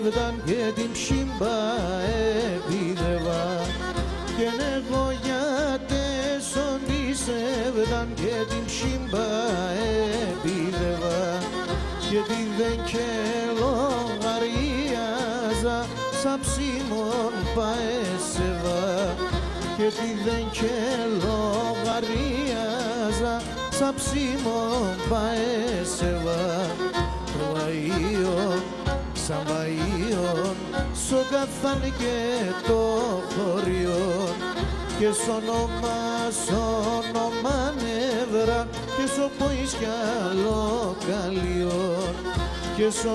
σέβταν και την ψήμπα επίδευα και εγώ γιατί σον τη σέβταν και την ψήμπα επίδευα γιατί δεν και λογαριάζα σαν ψήμον παέσεβα γιατί δεν και λογαριάζα σαν ψήμον παέσεβα το βαΐον σαν βαΐον σ' καθάν και το χωριόν και σ' όνομα νεύρα και σ' opois κι άλλο καλιόν και σ'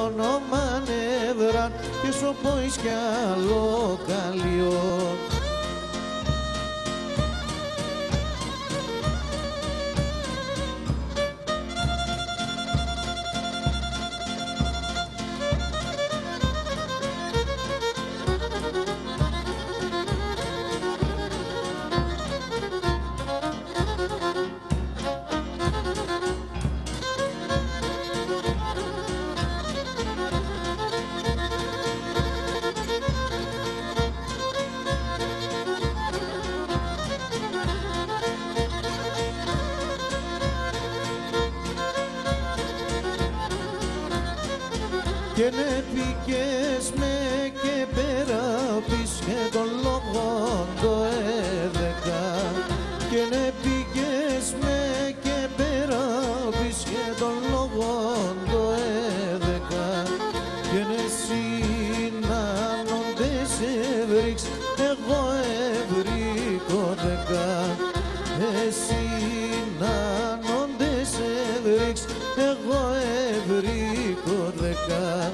όνομα νεύρα και σ' opois κι άλλο καλιόν. Και ναι πήγες με και πέρα πεις και τον λόγο το έδεκα και ναι πήγες με και πέρα πεις και τον λόγο το έδεκα και ναι συνάνοντες έβριξ εγώ έβρικω δεκά συνάνοντες έβριξ εγώ έβρικω δεκά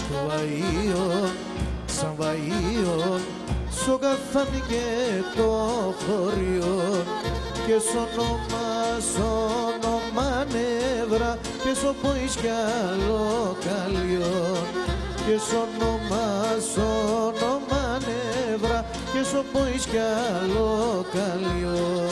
το βαΐον σαν βαΐον σ' καθάν και το χωριόν και σ' όνομα νεύρα και σ' opois κι άλλο καλιόν και σ' όνομα νεύρα και σ' opois κι άλλο καλιόν.